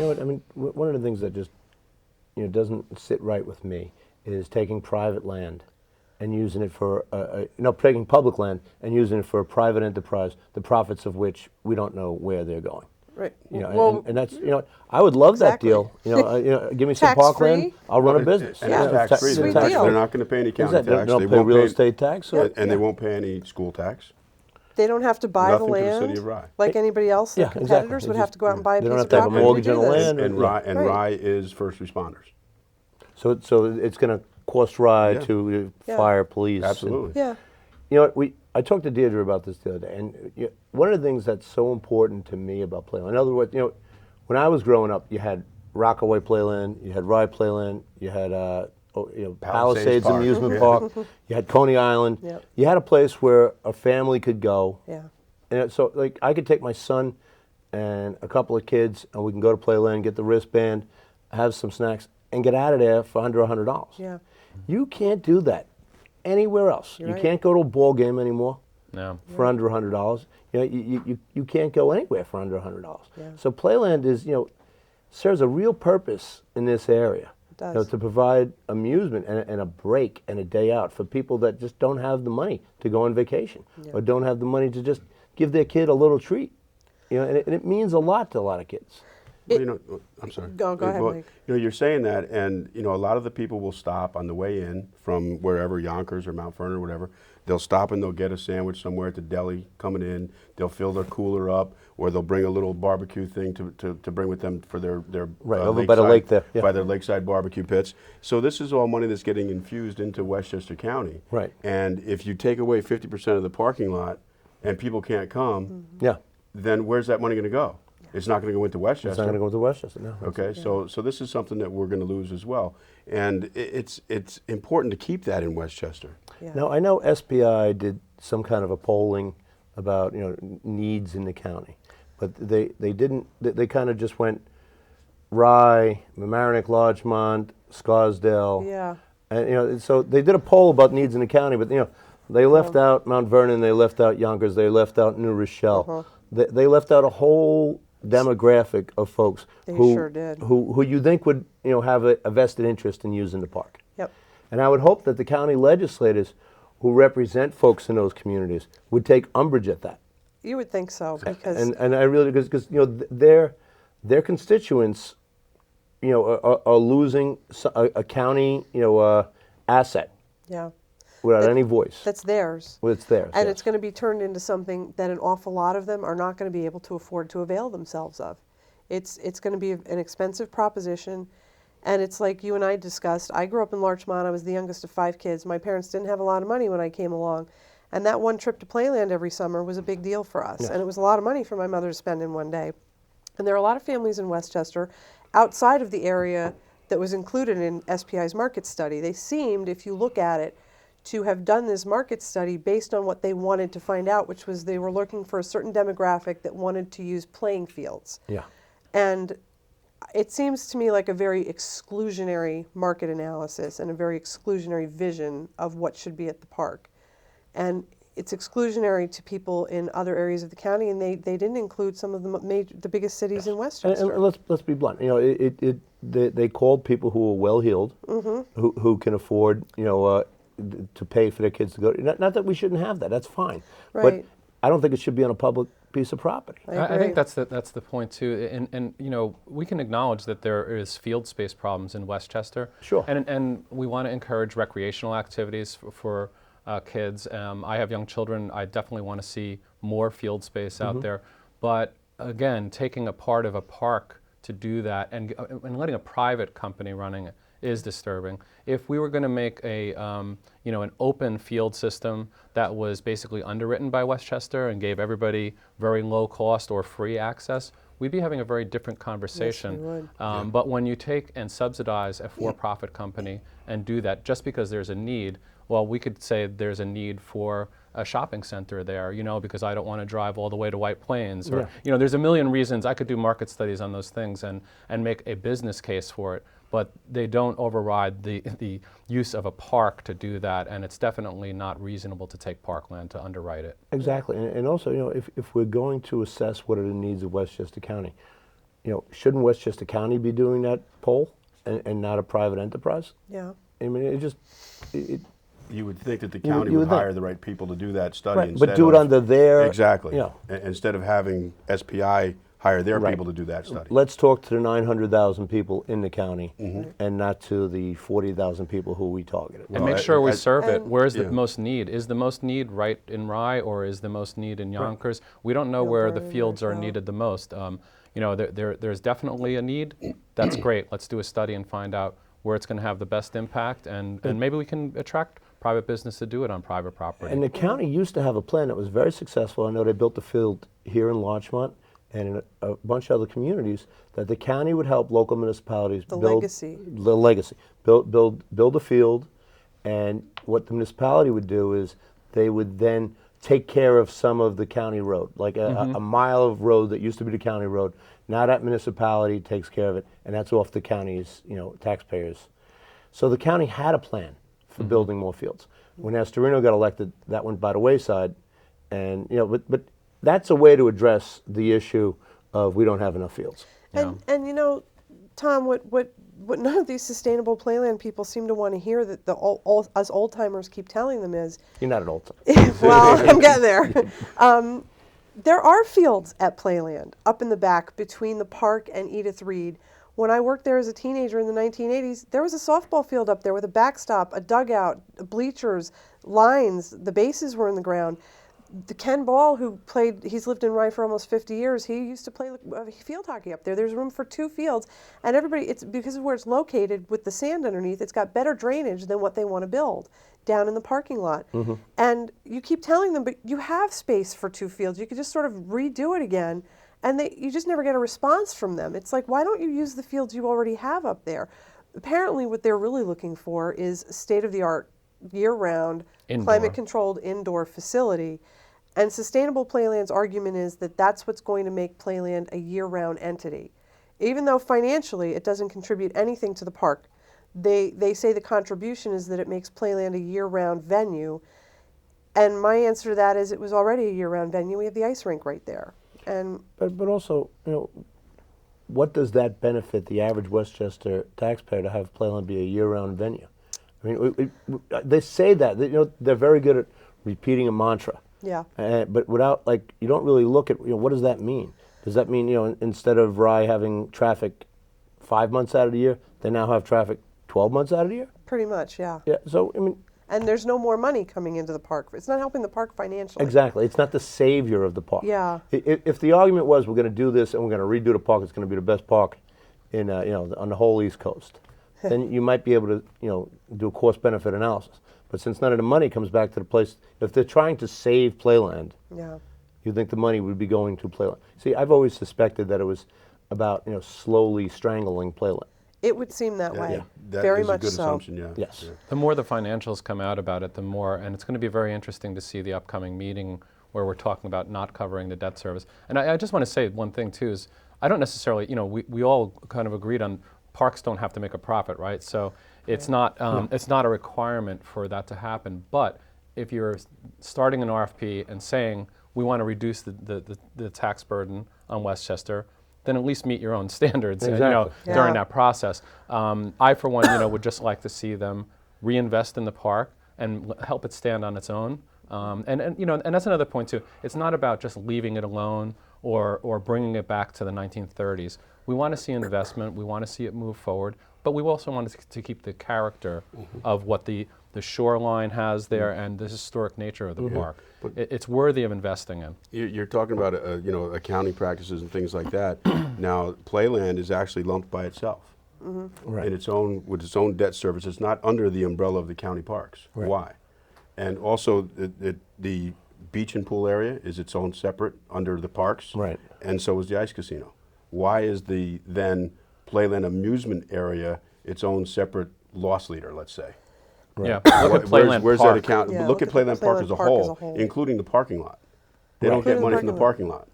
know what, I mean, one of the things that just, doesn't sit right with me is taking private land and using it for, taking public land and using it for a private enterprise, the profits of which we don't know where they're going. Right. And that's, I would love Exactly. that deal. Give me some parkland, Tax-free. I'll run a business. And it's tax-free. Sweet They're deal. not going to pay any county Exactly. tax. They don't pay real estate tax. And they won't pay any school tax. They don't have to buy Nothing the to the land city of Rye. like anybody else. Their Yeah, competitors exactly. would They have to go out and buy a they piece don't of have to have a property mortgage to do on the this. land. And Right. Rye is first responders. So it's going to cost Rye Yeah. to Yeah. fire, police. Absolutely. Yeah. You know what, I talked to Deirdre about this the other day, and one of the things that's so important to me about Playland, in other words, when I was growing up, you had Rockaway Playland, you had Rye Playland, you had Palisades Park. Amusement Park, you had Coney Island. Yep. You had a place where a family could go. Yeah. And so, like, I could take my son and a couple of kids, and we can go to Playland, get the wristband, have some snacks, and get out of there for under $100. Yeah. You can't do that anywhere else. You're You right. can't go to a ball game anymore No. for under $100. You can't go anywhere for under $100. Yeah. So Playland is, serves a real purpose in this area. It does. To provide amusement and a break and a day out for people that just don't have the money to go on vacation or don't have the money to just give their kid a little treat. And it means a lot to a lot of kids. Well, I'm sorry. Go ahead, Well, Mike. You're saying that, and a lot of the people will stop on the way in from wherever, Yonkers or Mount Vernon or whatever. They'll stop and they'll get a sandwich somewhere at the deli coming in. They'll fill their cooler up, or they'll bring a little barbecue thing to bring with them for their Right, over by the lake there, yeah. by their lakeside barbecue pits. So this is all money that's getting infused into Westchester County. Right. And if you take away 50% of the parking lot, and people can't come, Yeah. then where's that money going to go? It's not going to go into Westchester. It's not going to go to Westchester, no. Okay, so this is something that we're going to lose as well, and it's important to keep that in Westchester. Yeah. Now, I know SPI did some kind of a polling about, needs in the county, but they didn't, they kind of just went Rye, Mamaroneck, Larchmont, Scarsdale. Yeah. And, so they did a poll about needs in the county, but, they left out Mount Vernon, they left out Yonkers, they left out New Rochelle. They left out a whole demographic of folks They who sure did. who you think would have a vested interest in using the park. Yep. And I would hope that the county legislators who represent folks in those communities would take umbrage at that. You would think so because And I really, because their constituents, are losing a county, asset yeah, without That- any voice. that's theirs. Well, it's theirs. And yes. it's going to be turned into something that an awful lot of them are not going to be able to afford to avail themselves of. It's going to be an expensive proposition, and it's like you and I discussed. I grew up in Larchmont. I was the youngest of 5 kids. My parents didn't have a lot of money when I came along, and that one trip to Playland every summer was a big deal for us, Yes. and it was a lot of money for my mother to spend in one day. And there are a lot of families in Westchester outside of the area that was included in SPI's market study. They seemed, if you look at it, to have done this market study based on what they wanted to find out, which was they were looking for a certain demographic that wanted to use playing fields. Yeah. And it seems to me like a very exclusionary market analysis and a very exclusionary vision of what should be at the park. And it's exclusionary to people in other areas of the county, and they didn't include some of the biggest cities in And Westchester. let's be blunt. They called people who are well heeled, who can afford to pay for their kids to go. Not that we shouldn't have that. That's fine. But Right. I don't think it should be on a public piece of property. I I agree. think that's the point too, and we can acknowledge that there is field space problems in Westchester. Sure. And we want to encourage recreational activities for kids. I have young children. I definitely want to see more field space out there. But again, taking a part of a park to do that and letting a private company running it is disturbing. If we were going to make an open field system that was basically underwritten by Westchester and gave everybody very low cost or free access, we'd be having a very different conversation. Yes, we would. But when you take and subsidize a for-profit company and do that just because there's a need, well, we could say there's a need for a shopping center there, because I don't want to drive all the way to White Plains. Or, there's a million reasons. I could do market studies on those things and make a business case for it. But they don't override the use of a park to do that, and it's definitely not reasonable to take parkland to underwrite it. Exactly. And also, if we're going to assess what are the needs of Westchester County, shouldn't Westchester County be doing that poll and not a private enterprise? Yeah. I mean, You would think that the You would- county you would would think. hire the right people to do that study right, instead but do it of- under their Exactly. You know, Instead of having SPI hire their Right. people to do that study. let's talk to the 900,000 people in the county Mm-hmm. and not to the 40,000 people who we targeted. And Well, make sure we I- serve it. And- Where's the Yeah. most need? Is the most need right in Rye or is the most need in Yonkers? We don't know No, where the very fields much are so. needed the most. There's definitely a need. That's great. Let's do a study and find out where it's going to have the best impact, and maybe we can attract private business to do it on private property. And the county used to have a plan that was very successful. I know they built the field here in Larchmont and in a bunch of other communities that the county would help local municipalities The build legacy. the legacy, build a field, and what the municipality would do is they would then take care of some of the county road, like a mile of road that used to be the county road. Now that municipality takes care of it, and that's off the county's taxpayers. So the county had a plan for building more fields. When Astorino got elected, that went by the wayside, and but that's a way to address the issue of we don't have enough fields. And Tom, what none of these sustainable playland people seem to want to hear, that us old timers keep telling them is, You're not an old time. well, I'm getting there. There are fields at Playland up in the back between the park and Edith Reed. When I worked there as a teenager in the 1980s, there was a softball field up there with a backstop, a dugout, bleachers, lines. The bases were in the ground. The Ken Ball, he's lived in Rye for almost 50 years. He used to play field hockey up there. There's room for 2 fields, and it's because of where it's located with the sand underneath. It's got better drainage than what they want to build down in the parking lot. And you keep telling them, but you have space for 2 fields. You could just sort of redo it again, and you just never get a response from them. It's like, why don't you use the fields you already have up there? Apparently, what they're really looking for is a state-of-the-art, year-round, Indoor. climate-controlled indoor facility. And Sustainable Playland's argument is that that's what's going to make Playland a year-round entity. Even though financially it doesn't contribute anything to the park, they say the contribution is that it makes Playland a year-round venue. And my answer to that is it was already a year-round venue. We have the ice rink right there. And But also, what does that benefit the average Westchester taxpayer to have Playland be a year-round venue? I mean, they say that they're very good at repeating a mantra. yeah, But without, you don't really look at, what does that mean? Does that mean, instead of Rye having traffic 5 months out of the year, they now have traffic 12 months out of the year? pretty much, yeah. Yeah, so, I mean, And there's no more money coming into the park. It's not helping the park financially. exactly. It's not the savior of the park. Yeah. If the argument was we're going to do this and we're going to redo the park, it's going to be the best park in, on the whole East Coast, then you might be able to, do a cost-benefit analysis. But since none of the money comes back to the place, if they're trying to save Playland, Yeah. you think the money would be going to Playland. See, I've always suspected that it was about, slowly strangling Playland. It would seem that way. That Very is much a good so. assumption, yeah. Yes. Yeah. The more the financials come out about it, the more, and it's going to be very interesting to see the upcoming meeting where we're talking about not covering the debt service. And I just want to say one thing too is, I don't necessarily, we all kind of agreed on parks don't have to make a profit, right? So it's not a requirement for that to happen. But if you're starting an RFP and saying we want to reduce the tax burden on Westchester, then at least meet your own standards, Exactly. during Yeah. that process. I, for one, would just like to see them reinvest in the park and help it stand on its own. And that's another point too. It's not about just leaving it alone or bringing it back to the 1930s. We want to see investment. We want to see it move forward. But we also want to keep the character of what the shoreline has there and the historic nature of the park. It's worthy of investing in. You're talking about accounting practices and things like that. Now, Playland is actually lumped by itself Right. in its own with its own debt service. It's not under the umbrella of the county parks. Right. Why? And also, the beach and pool area is its own separate under the parks. Right. And so is the ice casino. Why is the then Playland amusement area its own separate loss leader? Let's say. Yeah, look at Playland Where's Park. that account? Yeah, look at Playland Park as a whole, including the parking lot. They don't get Including the money from the parking parking lot.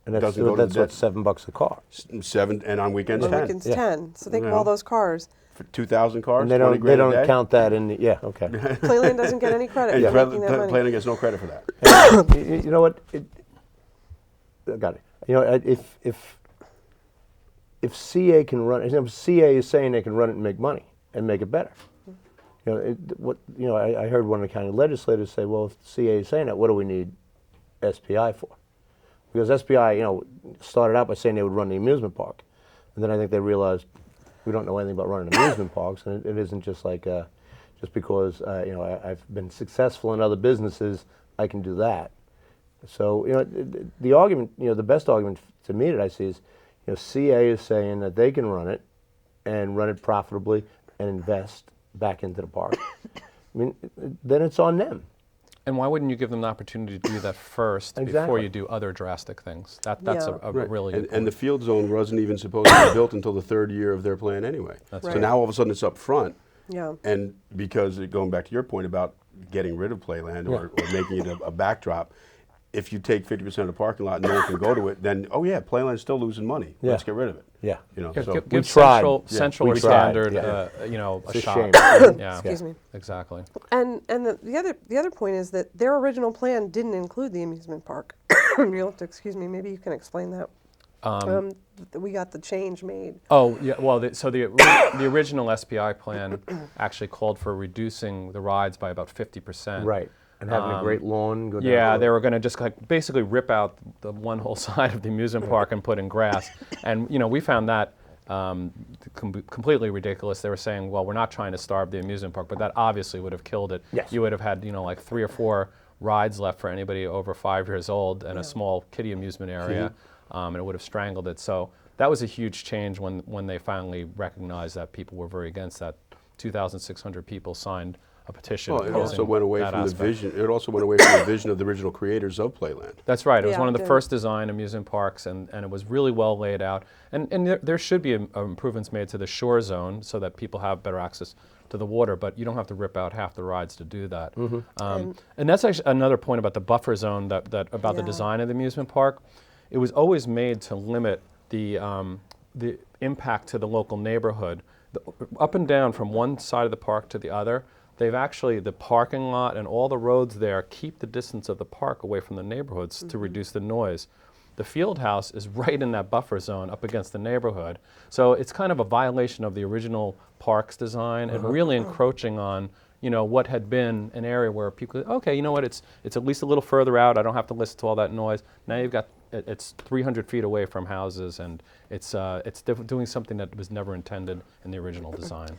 And that's Doesn't go to the what, debt. $7 a car. 7 and on weekends On 10. weekends, Yeah. 10. So think of Yeah. all those cars. For 2,000 cars, And they 20 don't grand a day? count that in the, yeah, okay. Playland doesn't get any credit And for making that money. Playland gets no credit for that. You know what? I got it. If if CA can run, CA is saying they can run it and make money and make it better. I heard one of the county legislators say, well, if CA is saying that, what do we need SPI for? Because SPI, started out by saying they would run the amusement park, and then I think they realized we don't know anything about running amusement parks, and it isn't just like just because I've been successful in other businesses, I can do that. So the argument, the best argument to me that I see is, CA is saying that they can run it and run it profitably and invest back into the park. I mean, then it's on them. And why wouldn't you give them the opportunity to do that first before Exactly. you do other drastic things? That's Yeah. a Right. really good And the point. field zone wasn't even supposed to be built until the third year of their plan anyway. That's So right. now all of a sudden it's up front. Yeah. And because going back to your point about getting rid of Playland or making it a backdrop, if you take 50% of the parking lot and no one can go to it, then, Playland's still losing money. Yeah. Let's get rid of it. Yeah. So Give tried. Central We or tried, Standard, yeah. a It's a shot. shame. Yeah, Excuse me. exactly. And the other point is that their original plan didn't include the amusement park. You'll have to excuse me. Maybe you can explain that. We got the change made. Oh, yeah, well, the original SPI plan actually called for reducing the rides by about 50%. Right. And having a great lawn. Go down Yeah, the they road. were going to just basically rip out the one whole side of the amusement park and put in grass. And, we found that completely ridiculous. They were saying, well, we're not trying to starve the amusement park, but that obviously would have killed it. Yes. You would have had, like 3 or 4 rides left for anybody over 5 years old and a small kiddie amusement area, and it would have strangled it. So that was a huge change when they finally recognized that people were very against that. 2,600 people signed a petition. Well, it opposing also went away that from aspect. the vision. It also went away from the vision of the original creators of Playland. That's right. It was Yeah, one of the it did. first design amusement parks, and it was really well laid out. And there should be improvements made to the shore zone so that people have better access to the water, but you don't have to rip out half the rides to do that. And that's actually another point about the buffer zone about the Yeah. design of the amusement park. It was always made to limit the impact to the local neighborhood. Up and down from one side of the park to the other, they've actually, the parking lot and all the roads there keep the distance of the park away from the neighborhoods to reduce the noise. The field house is right in that buffer zone up against the neighborhood. So it's kind of a violation of the original park's design and really encroaching on, what had been an area where people, okay, you know what, it's at least a little further out, I don't have to listen to all that noise. Now you've got, it's 300 feet away from houses, and it's doing something that was never intended in the original design.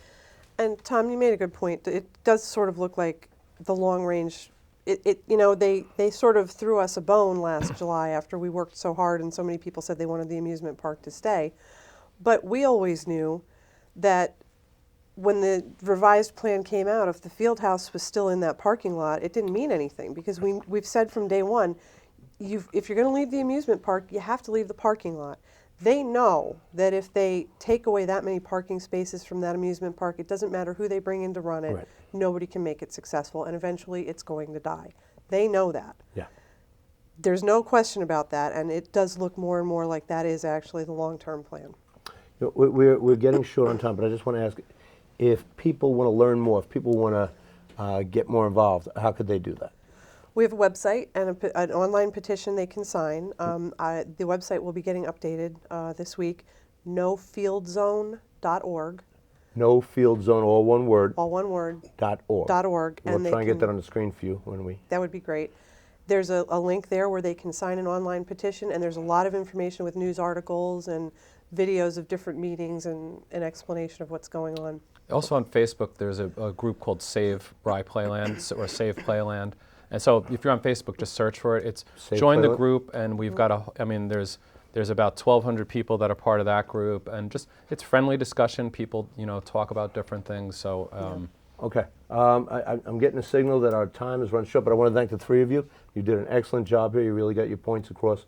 And Tom, you made a good point. It does sort of look like the long range. They sort of threw us a bone last July after we worked so hard and so many people said they wanted the amusement park to stay. But we always knew that when the revised plan came out, if the field house was still in that parking lot, it didn't mean anything because we've said from day one, if you're going to leave the amusement park, you have to leave the parking lot. They know that if they take away that many parking spaces from that amusement park, it doesn't matter who they bring in to run it, Right. nobody can make it successful, and eventually it's going to die. They know that. Yeah. There's no question about that, and it does look more and more like that is actually the long-term plan. We're getting short on time, but I just want to ask, if people want to learn more, if people want to get more involved, how could they do that? We have a website and an online petition they can sign. The website will be getting updated this week, nofieldzone.org, No Field Zone, all one word, all one word, .org. .org. We'll they try and get can- that on the screen for you when we... That would be great. There's a link there where they can sign an online petition, and there's a lot of information with news articles and videos of different meetings and an explanation of what's going on. Also on Facebook, there's a group called Save Rye Playland or Save Playland. And so if you're on Facebook, just search for it. It's Save join the Playland? group, and we've got there's about 1,200 people that are part of that group, and just it's friendly discussion. People talk about different things. So Okay. I'm getting a signal that our time is run short, but I want to thank the three of you. You did an excellent job here. You really got your points across.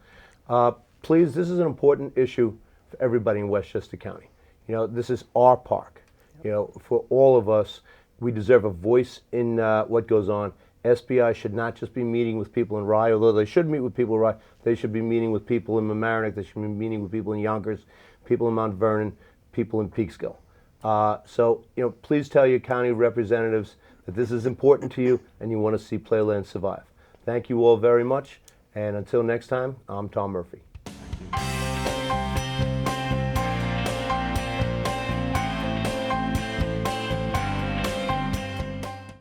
Please, this is an important issue for everybody in Westchester County. This is our park. For all of us, we deserve a voice in what goes on. SPI should not just be meeting with people in Rye, although they should meet with people in Rye. They should be meeting with people in Mamaroneck. They should be meeting with people in Yonkers, people in Mount Vernon, people in Peekskill. So, please tell your county representatives that this is important to you and you want to see Playland survive. Thank you all very much, and until next time, I'm Tom Murphy.